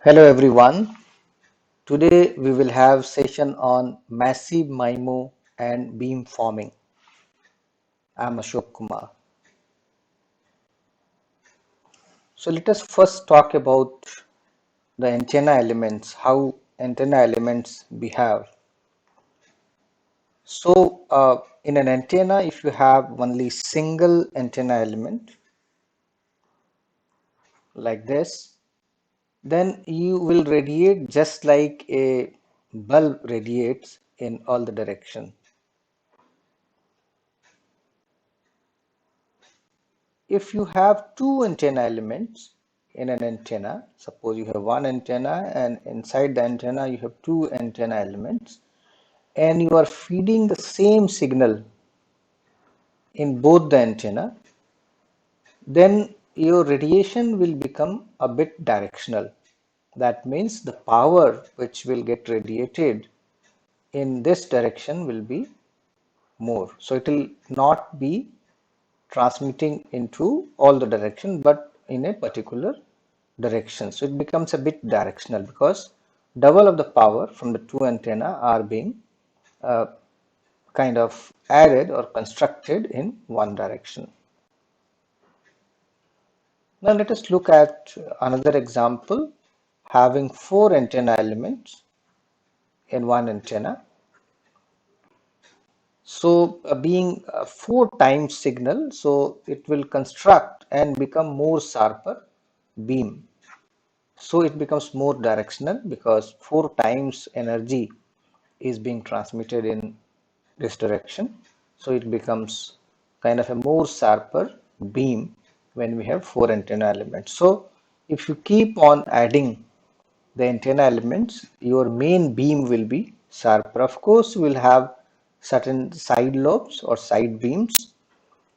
Hello everyone. Today we will have session on massive MIMO and beam forming. I am Ashok Kumar. So let us first talk about the antenna elements, how antenna elements behave. So in an antenna, if you have only single antenna element like this, then you will radiate just like a bulb radiates in all the direction. If you have two antenna elements in an antenna, suppose you have one antenna and inside the antenna you have two antenna elements, and you are feeding the same signal in both the antenna, then your radiation will become a bit directional. That means the power which will get radiated in this direction will be more. So it will not be transmitting into all the direction but in a particular direction. So it becomes a bit directional because double of the power from the two antenna are being uh, kind of added or constructed in one direction. Now let us look at another example having four antenna elements in one antenna. So being four times signal, so it will construct and become more sharper beam. So it becomes more directional because four times energy is being transmitted in this direction. So it becomes kind of a more sharper beam when we have four antenna elements. So if you keep on adding the antenna elements, your main beam will be sharper. Of course, you will have certain side lobes or side beams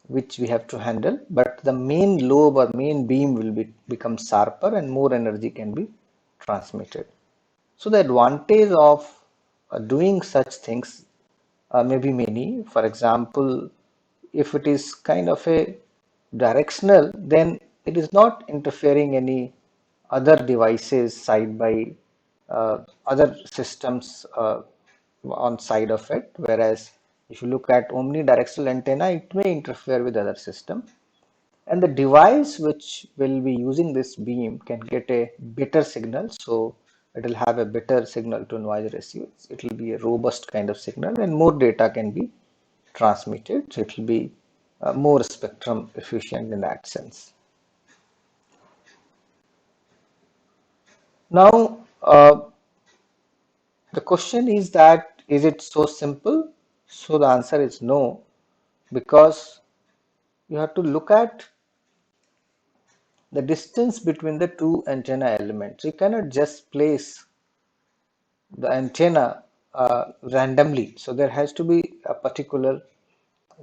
which we have to handle, but the main lobe or main beam will become sharper and more energy can be transmitted. So the advantage of doing such things may be many. For example, if it is kind of a directional, then it is not interfering any other devices side by other systems on side of it. Whereas if you look at omnidirectional antenna, it may interfere with other system. And the device which will be using this beam can get a better signal, so it will have a better signal to noise ratio. It will be a robust kind of signal and more data can be transmitted, so it will be more spectrum efficient in that sense. Now the question is that is it so simple? So the answer is no, because you have to look at the distance between the two antenna elements. You cannot just place the antenna randomly. So there has to be a particular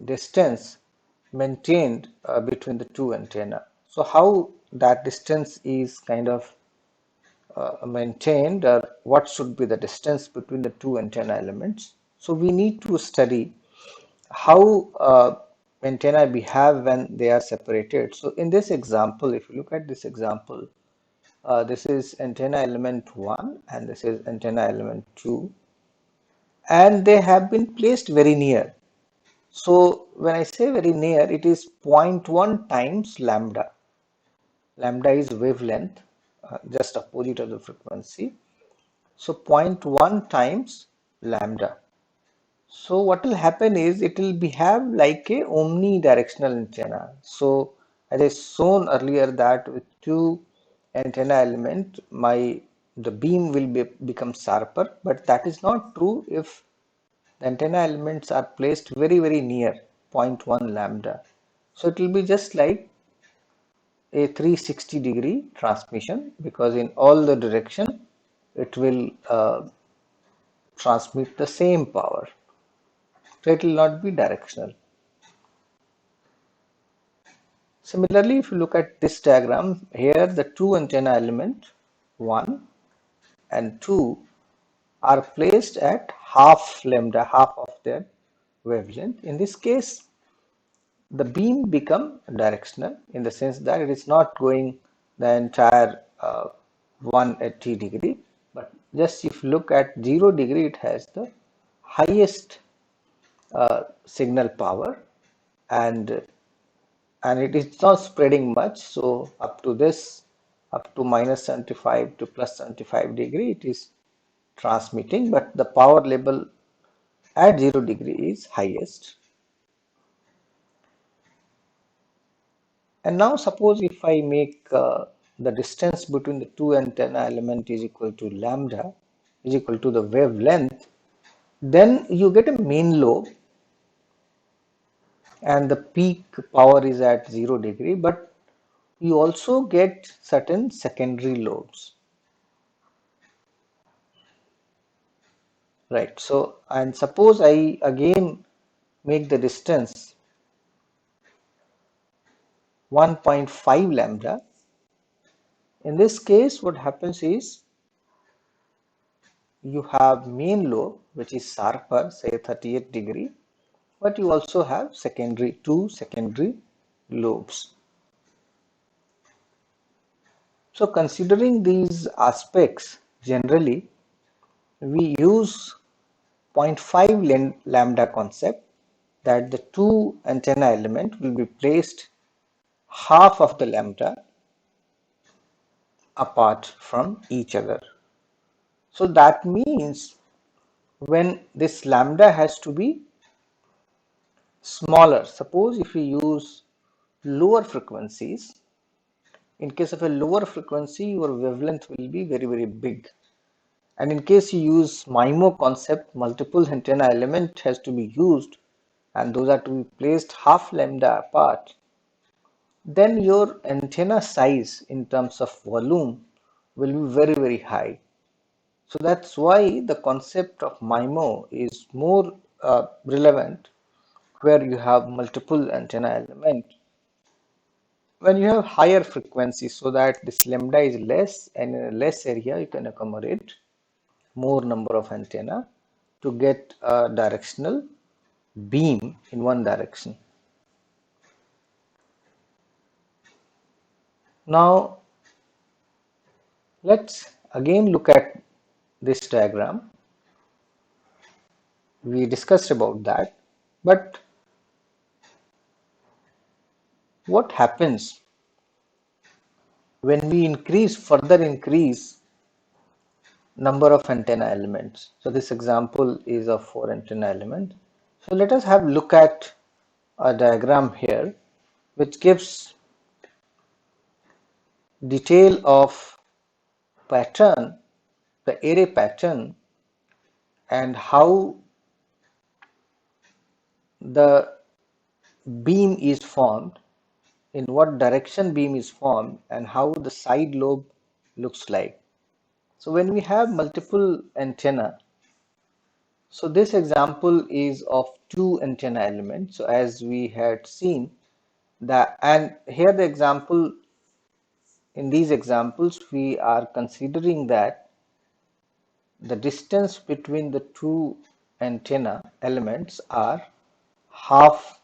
distance maintained between the two antenna. So how that distance is kind of maintained, or what should be the distance between the two antenna elements? So we need to study how antenna behave when they are separated. So in this example, if you look at this example, this is antenna element 1 and this is antenna element 2, and they have been placed very near. So when I say very near, it is 0.1 times lambda. Lambda is wavelength, just opposite of the frequency. So 0.1 times lambda. So what will happen is it will behave like a omnidirectional antenna. So as I shown earlier that with two antenna element, the beam will become sharper, but that is not true if the antenna elements are placed very near 0.1 lambda. So it will be just like a 360-degree transmission, because in all the direction it will transmit the same power. So it will not be directional. Similarly, if you look at this diagram, here the two antenna element 1 and 2 are placed at half lambda, half of their wavelength. In this case, the beam become directional in the sense that it is not going the entire 180 degree, but just if you look at 0 degree, it has the highest signal power, and it is not spreading much. So up to this, up to -75 to +75 degree, it is transmitting, but the power level at 0 degree is highest. And now suppose if I make the distance between the two antenna element is equal to lambda, is equal to the wavelength, then you get a main lobe and the peak power is at 0 degree, but you also get certain secondary lobes, right? So, and suppose I again make the distance 1.5 lambda. In this case, what happens is you have main lobe which is sharper, say 38 degree, but you also have two secondary lobes. So considering these aspects, generally we use zero point 0.5 lambda concept, that the two antenna element will be placed half of the lambda apart from each other. So that means when this lambda has to be smaller, suppose if you use lower frequencies, in case of a lower frequency, your wavelength will be very, very big. And in case you use MIMO concept, multiple antenna element has to be used and those are to be placed half lambda apart, then your antenna size in terms of volume will be very, very high. So that's why the concept of MIMO is more relevant where you have multiple antenna element. When you have higher frequency, so that this lambda is less and in a less area you can accommodate more number of antenna to get a directional beam in one direction. Now let's again look at this diagram. We discussed about that, but what happens when we further increase number of antenna elements? So this example is of 4 antenna element. So let us have look at a diagram here which gives detail of pattern, the array pattern, and how the beam is formed, in what direction beam is formed, and how the side lobe looks like. So when we have multiple antenna, so this example is of 2 antenna elements. So as we had seen that, and here the example, in these examples we are considering that the distance between the two antenna elements are half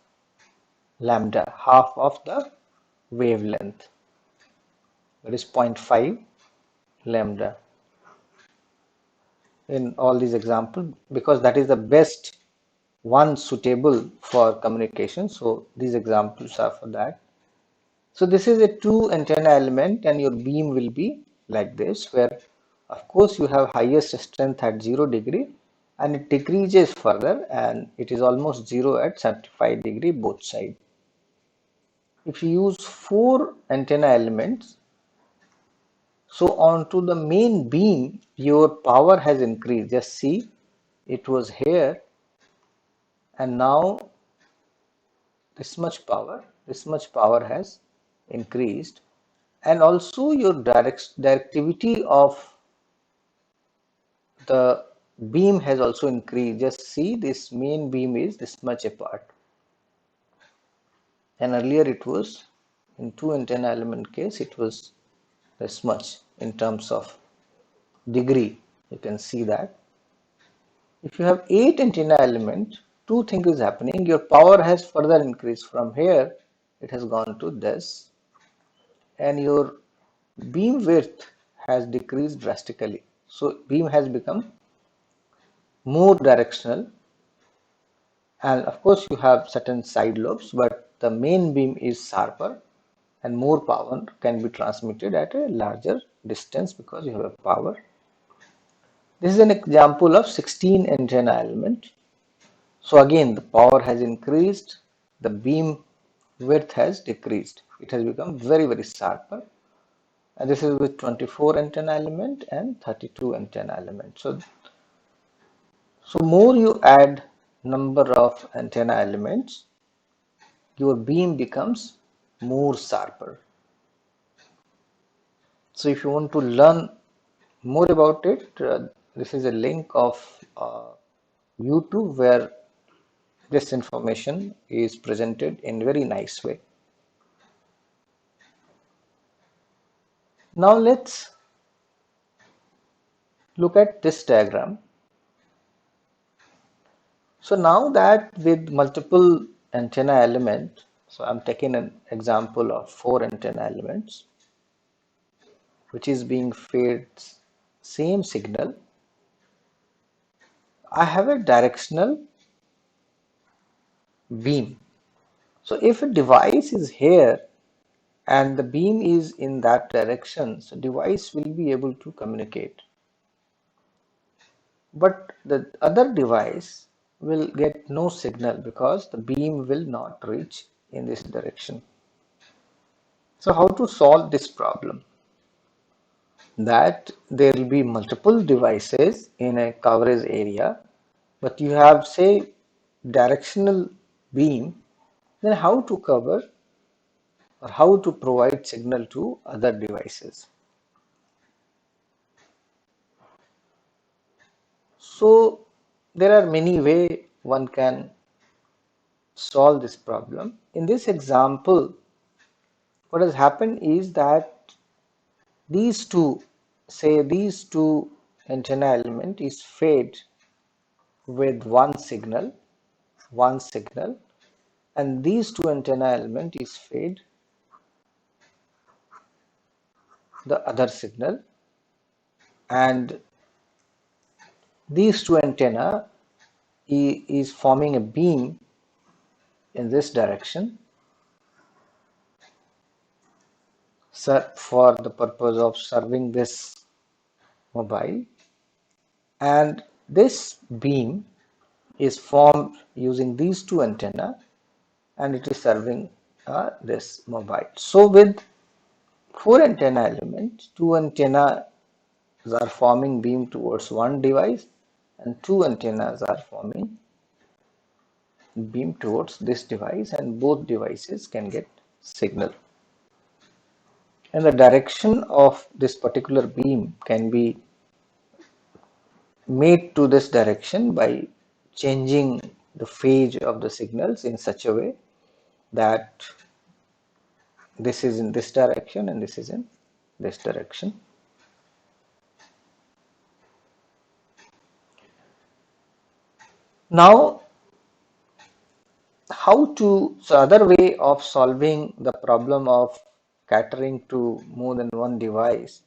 lambda, half of the wavelength, that is 0.5 lambda in all these examples, because that is the best one suitable for communication. So these examples are for that. So this is a 2 antenna element and your beam will be like this, where of course you have highest strength at 0 degree and it decreases further and it is almost 0 at 75 degree both sides. If you use 4 antenna elements, so onto the main beam your power has increased. Just see, it was here and now this much power has increased, and also your directivity of the beam has also increased. Just see, this main beam is this much apart, and earlier it was, in 2 antenna element case, it was this much in terms of degree. You can see that if you have 8 antenna element, two things is happening. Your power has further increased from here, it has gone to this, and your beam width has decreased drastically. So beam has become more directional, and of course you have certain side lobes, but the main beam is sharper and more power can be transmitted at a larger distance because you have a power. This is an example of 16 antenna element. So again the power has increased, the beam width has decreased. It has become very sharper. And this is with 24 antenna element and 32 antenna element. So more you add number of antenna elements, your beam becomes more sharper. So if you want to learn more about it, this is a link of YouTube where this information is presented in very nice way. Now let's look at this diagram. So now that with multiple antenna element, so I'm taking an example of 4 antenna elements which is being fed same signal, I have a directional beam. So if a device is here and the beam is in that direction, so device will be able to communicate. But the other device will get no signal because the beam will not reach in this direction. So how to solve this problem? That there will be multiple devices in a coverage area, but you have say directional beam, then how to cover or how to provide signal to other devices. So there are many ways one can solve this problem. In this example, what has happened is that these two, say these two antenna element is fed with one signal, and these two antenna element is fed the other signal, and these two antenna is forming a beam in this direction for the purpose of serving this mobile, and this beam is formed using these two antenna and it is serving this mobile. So with 4 antenna elements, 2 antennas are forming beam towards one device and 2 antennas are forming beam towards this device, and both devices can get signal. And the direction of this particular beam can be made to this direction by changing the phase of the signals in such a way that this is in this direction and this is in this direction. Now so other way of solving the problem of catering to more than one device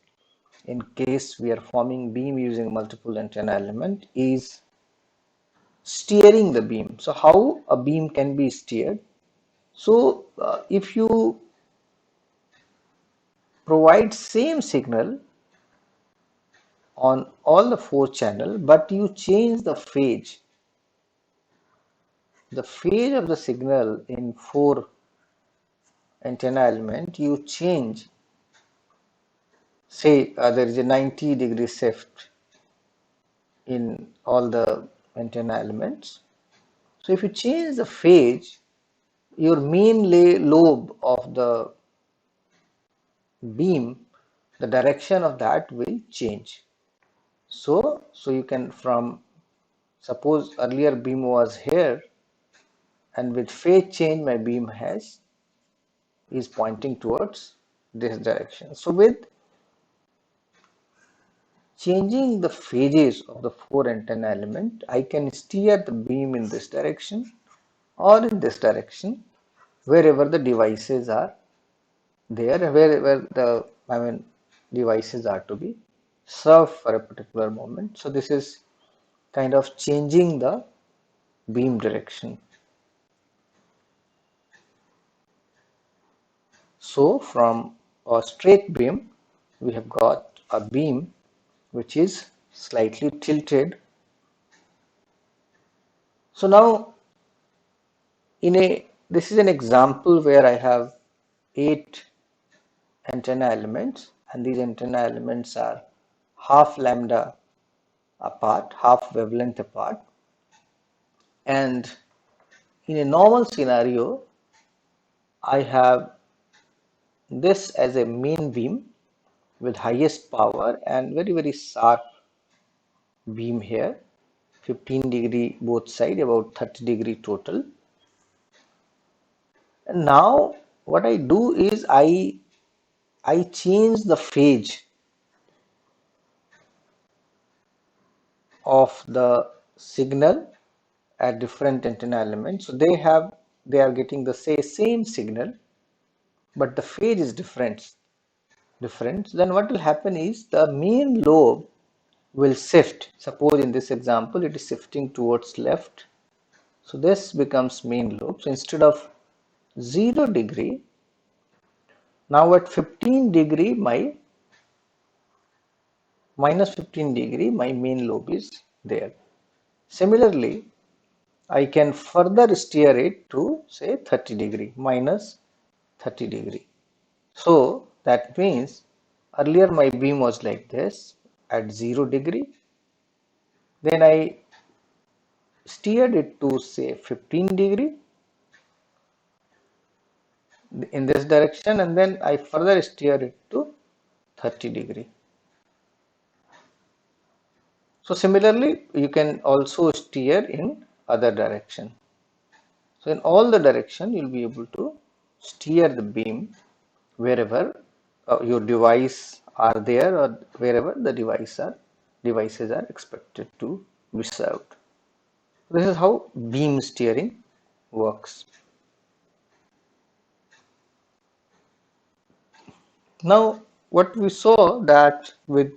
in case we are forming beam using multiple antenna element is steering the beam. So how a beam can be steered? So if you provide same signal on all the 4 channel, but you change the phase of the signal in 4 antenna element, you change, say there is a 90-degree shift in all the antenna elements. So if you change the phase, your main lobe of the beam, the direction of that will change. So you can, from suppose earlier beam was here and with phase change my beam is pointing towards this direction. So with changing the phases of the 4 antenna element, I can steer the beam in this direction or in this direction wherever the devices are there, wherever devices are to be served for a particular moment. So this is kind of changing the beam direction. So from a straight beam, we have got a beam which is slightly tilted. So now this is an example where I have 8 antenna elements, and these antenna elements are half lambda apart, half wavelength apart. And in a normal scenario, I have this as a main beam with highest power and very sharp beam here, 15° both side, about 30° total. And now what I do is I change the phase of the signal at different antenna elements. So they are getting the same signal, but the phase is different. Then what will happen is the main lobe will shift. Suppose in this example it is shifting towards left. So this becomes main lobe. So instead of 0°, now at 15°, my minus 15°, my main lobe is there. Similarly, I can further steer it to say 30°, minus 30°. So that means earlier my beam was like this at 0°. Then I steered it to say 15° in this direction, and then I further steer it to 30°. So similarly, you can also steer in other direction. So in all the direction, you'll be able to steer the beam wherever your device are there, or wherever the devices are expected to be served. This is how beam steering works. Now what we saw that with,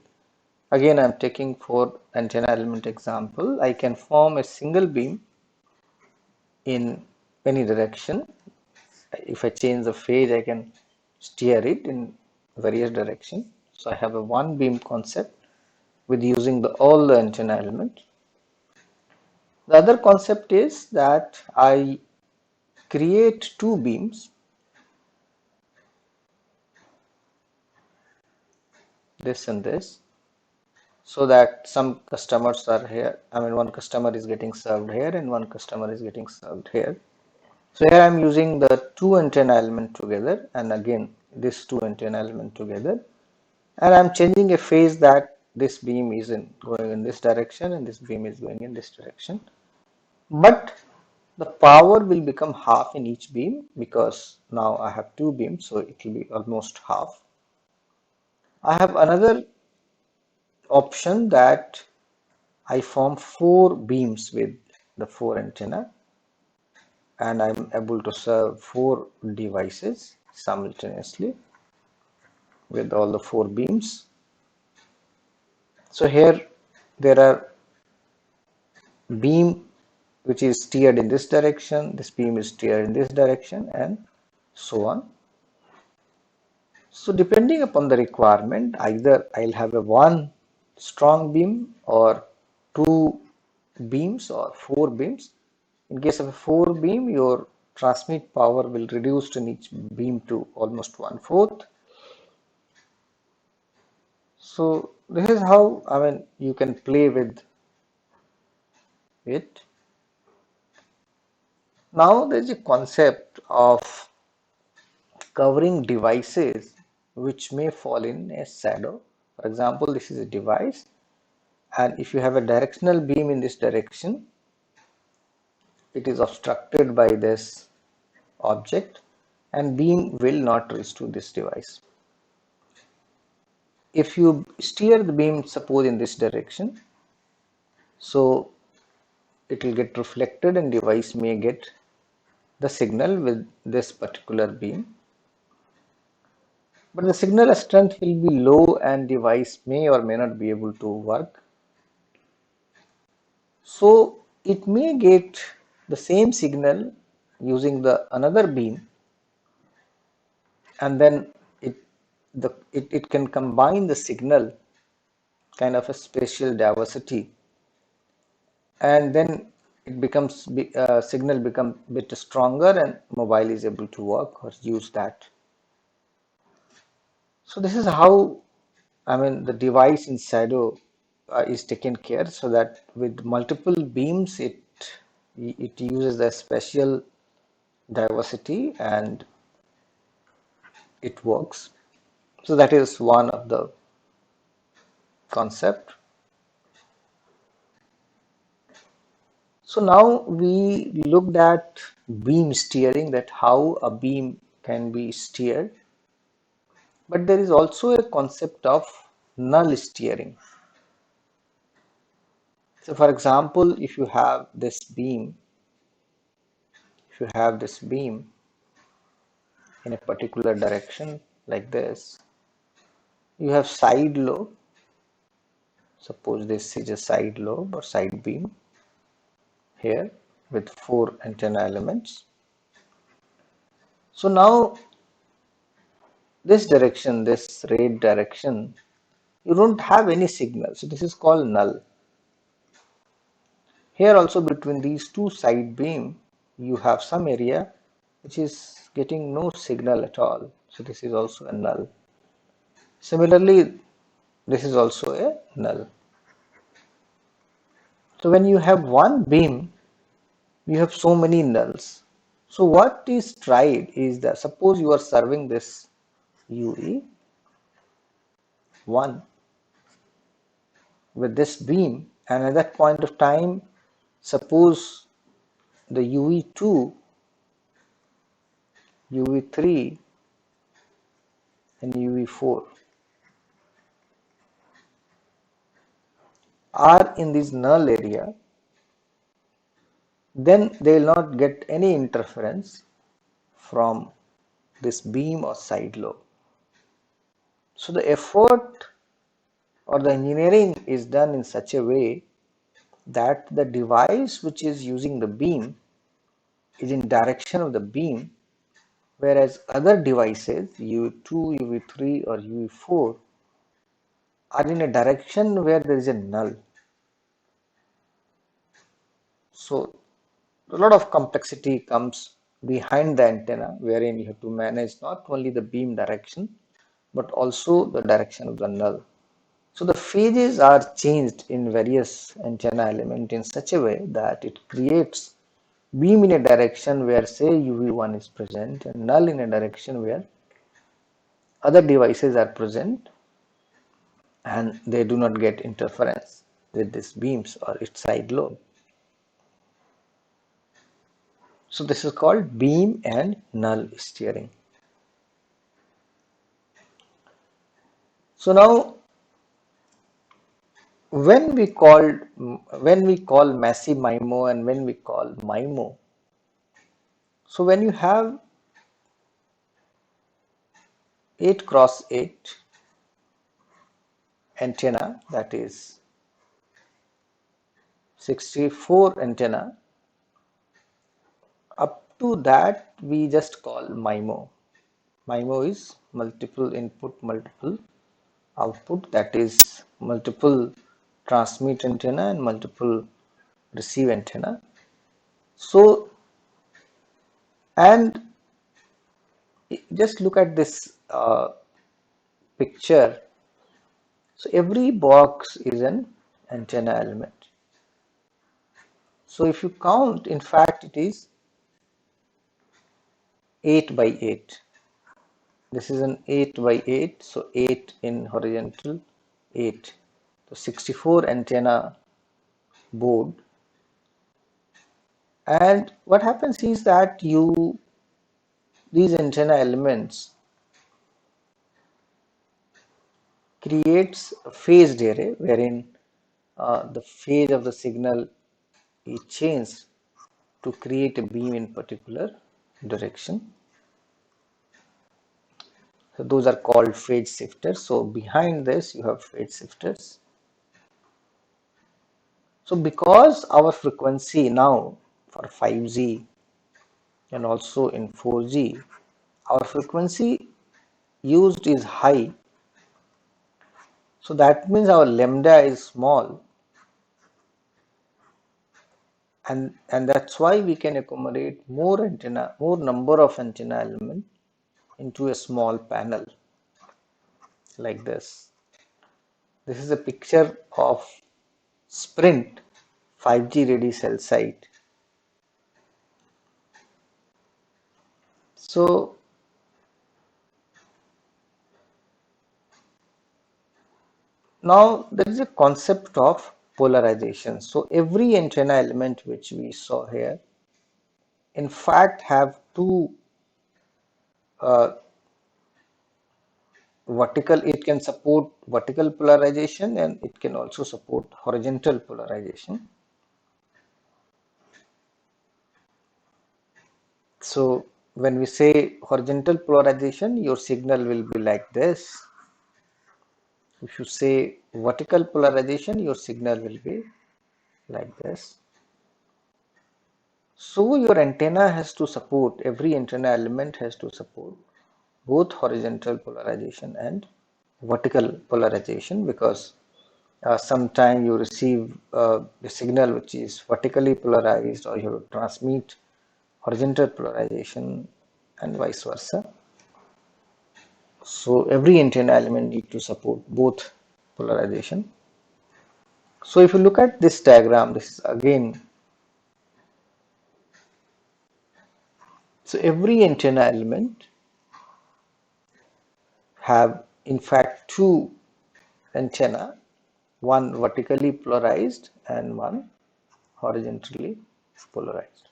again I'm taking for antenna element example, I can form a single beam in any direction. If I change the phase, I can steer it in various directions. So I have a one beam concept with using all the antenna elements. The other concept is that I create two beams, this and this, so that some customers are here. I mean, one customer is getting served here and one customer is getting served here. So here I am using the two antenna element together, and again this two antenna element together, and I am changing a phase that this beam is going in this direction and this beam is going in this direction. But the power will become half in each beam because now I have two beams, so it will be almost half. I have another option that I form four beams with the four antenna, and I'm able to serve four devices simultaneously with all the four beams. So here there are beam which is steered in this direction, this beam is steered in this direction, and so on. So depending upon the requirement, either I'll have a one strong beam or two beams or four beams. In case of a four beam, your transmit power will reduce in each beam to almost 1/4. So this is how, I mean, you can play with it. Now there is a concept of covering devices which may fall in a shadow. For example, this is a device, and if you have a directional beam in this direction, it is obstructed by this object and beam will not reach to this device. If you steer the beam, suppose in this direction, so it will get reflected and device may get the signal with this particular beam. but the signal strength will be low and device may or may not be able to work. So it may get the same signal using the another beam, and then it can combine the signal, kind of a spatial diversity, and then it becomes signal become bit stronger and mobile is able to work or use that. So this is how, I mean, the device in shadow is taken care, so that with multiple beams it uses the spatial diversity and it works. So that is one of the concept. So now we looked at beam steering, that how a beam can be steered, but there is also a concept of null steering. So for example, if you have this beam, in a particular direction like this, you have side lobe. Suppose this is a side lobe or side beam here with 4 antenna elements. So now this direction, this red direction, you don't have any signal. So this is called null. Here also between these two side beam, you have some area which is getting no signal at all. So this is also a null. Similarly, this is also a null. So when you have one beam, you have so many nulls. So what is tried is that suppose you are serving this UE 1 with this beam, and at that point of time, suppose the UE 2, UE 3 and UE 4 are in this null area, then they will not get any interference from this beam or side lobe. So the effort or the engineering is done in such a way that the device which is using the beam is in direction of the beam, whereas other devices UE2, UE3 or UE4 are in a direction where there is a null. So a lot of complexity comes behind the antenna, wherein you have to manage not only the beam direction but also the direction of the null. So the phases are changed in various antenna element in such a way that it creates beam in a direction where say UV1 is present and null in a direction where other devices are present and they do not get interference with these beams or its side lobe. So this is called beam and null steering. So now when we call massive MIMO and when we call MIMO, so when you have 8 cross 8 antenna, that is 64 antenna, up to that we just call MIMO. MIMO is multiple input, multiple output, that is multiple transmit antenna and multiple receive antenna. So, and just look at this picture. So every box is an antenna element. So if you count, in fact it is 8 by 8. This is an 8 by 8, so 8 in horizontal, 8. So 64 antenna board. And what happens is that these antenna elements creates a phased array wherein the phase of the signal is changed to create a beam in particular direction. So those are called phase shifters. So behind this you have phase shifters. So because our frequency now for 5G and also in 4G, our frequency used is high. So that means our lambda is small, and that's why we can accommodate more number of antenna elements into a small panel like this. This is a picture of Sprint 5G ready cell site. So now there is a concept of polarization. So every antenna element which we saw here in fact have two vertical, it can support vertical polarization and it can also support horizontal polarization. So when we say horizontal polarization, your signal will be like this. If you say vertical polarization, your signal will be like this. So your antenna has to support, every antenna element has to support both horizontal polarization and vertical polarization, because sometime you receive a signal which is vertically polarized, or you transmit horizontal polarization and vice versa. So every antenna element need to support both polarization. So if you look at this diagram, this is again, so every antenna element have in fact two antenna, one vertically polarized and one horizontally polarized.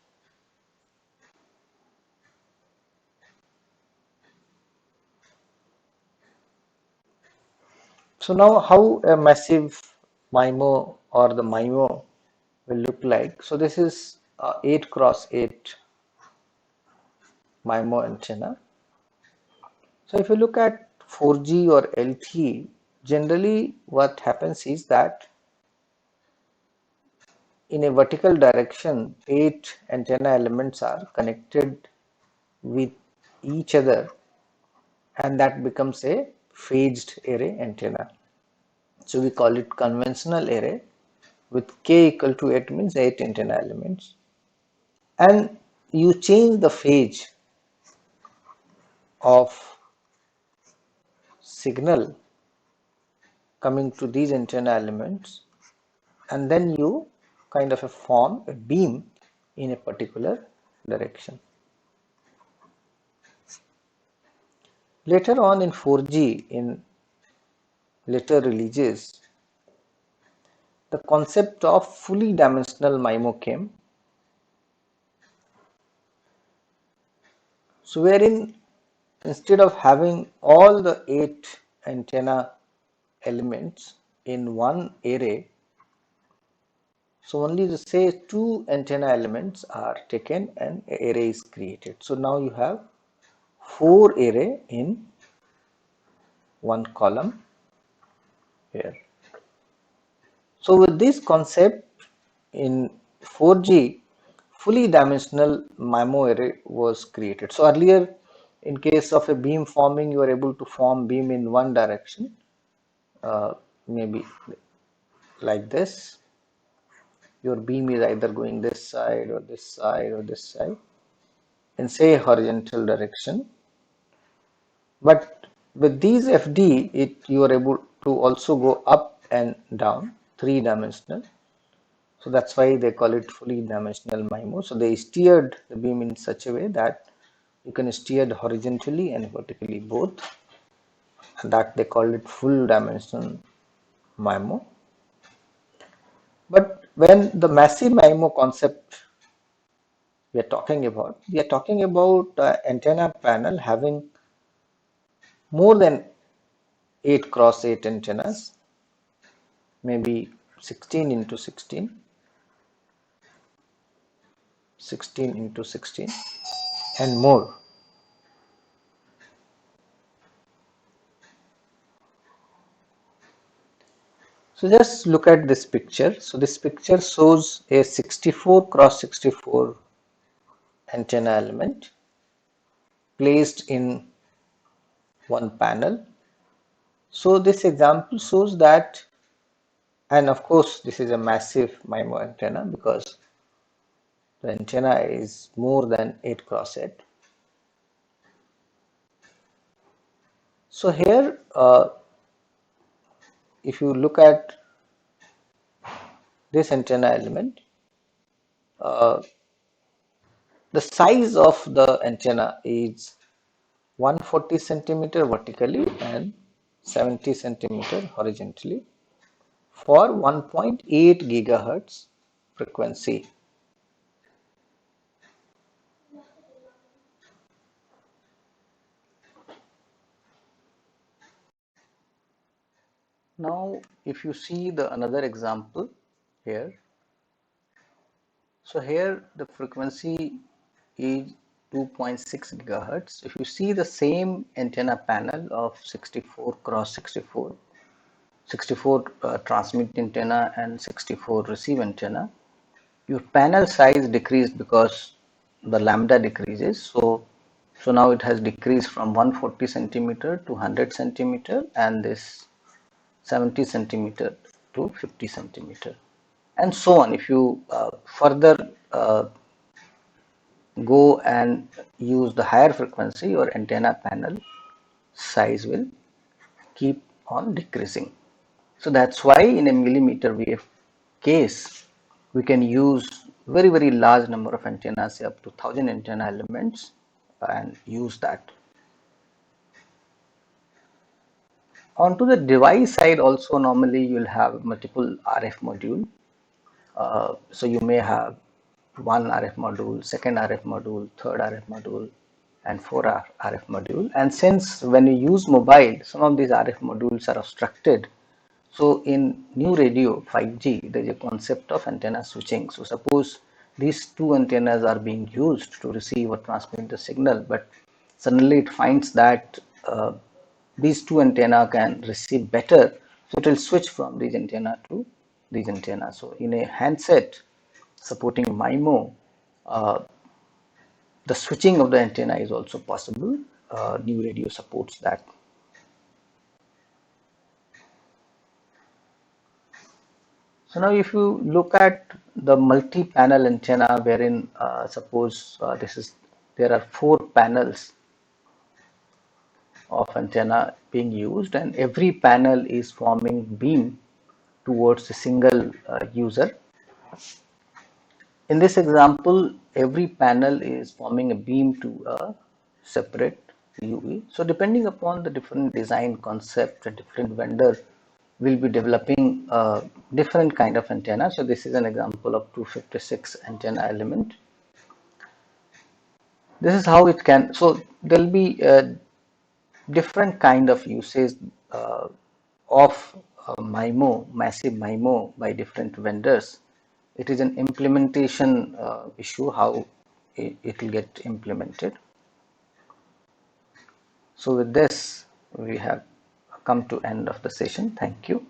So now how a massive MIMO or the MIMO will look like. So this is a 8 cross 8 MIMO antenna. So if you look at 4G or LTE, generally what happens is that in a vertical direction, 8 antenna elements are connected with each other, and that becomes a phased array antenna. So we call it conventional array with k equal to 8 means 8 antenna elements. And you change the phase of signal coming to these antenna elements, and then you kind of form a beam in a particular direction. Later on in 4G, in later releases, the concept of fully dimensional MIMO came. So wherein instead of having all the 8 antenna elements in one array, so only to say 2 antenna elements are taken and an array is created. So now you have 4 array in one column here. So with this concept in 4G, fully dimensional MIMO array was created. So earlier, in case of a beam forming, you are able to form beam in one direction, maybe like this. Your beam is either going this side or this side or this side in say horizontal direction. But with these FD, you are able to also go up and down, three-dimensional. So that's why they call it fully dimensional MIMO. So they steered the beam in such a way that you can steer horizontally and vertically both, and that they call it full dimensional MIMO. But when the massive MIMO concept we are talking about antenna panel having more than 8 cross 8 antennas, maybe 16 into 16, 16 into 16 and more. So just look at this picture. So this picture shows a 64 cross 64 antenna element placed in one panel. So this example shows that, and of course this is a massive MIMO antenna because the antenna is more than 8 cross 8. So here if you look at this antenna element, uh, the size of the antenna is 140 centimeter vertically and 70 centimeter horizontally for 1.8 gigahertz frequency. Now if you see the another example here, so here the frequency is 2.6 gigahertz. If you see the same antenna panel of 64 cross 64, 64 transmit antenna and 64 receive antenna, your panel size decreased because the lambda decreases. So now it has decreased from 140 centimeter to 100 centimeter, and this 70 centimeter to 50 centimeter, and so on. If you further go and use the higher frequency, your antenna panel size will keep on decreasing. So that's why in a millimeter wave case, we can use very large number of antennas, say up to 1000 antenna elements, and use that. Onto the device side also, normally you'll have multiple RF module. So you may have one RF module, second RF module, third RF module, and four RF module. And since when you use mobile, some of these RF modules are obstructed. So in new radio 5G, there is a concept of antenna switching. So suppose these two antennas are being used to receive or transmit the signal, but suddenly it finds that these two antenna can receive better, so it will switch from these antenna to these antenna. So in a handset supporting MIMO, uh, the switching of the antenna is also possible. New radio supports that. So now if you look at the multi-panel antenna, wherein suppose there are four panels of antenna being used, and every panel is forming beam towards a single user. In this example, every panel is forming a beam to a separate UE. So depending upon the different design concept, a different vendor will be developing a different kind of antenna. So this is an example of 256 antenna element. This is how it can, so there'll be a different kind of usage of MIMO, massive MIMO by different vendors. It is an implementation issue, how it will get implemented. So with this, we have come to end of the session. Thank you.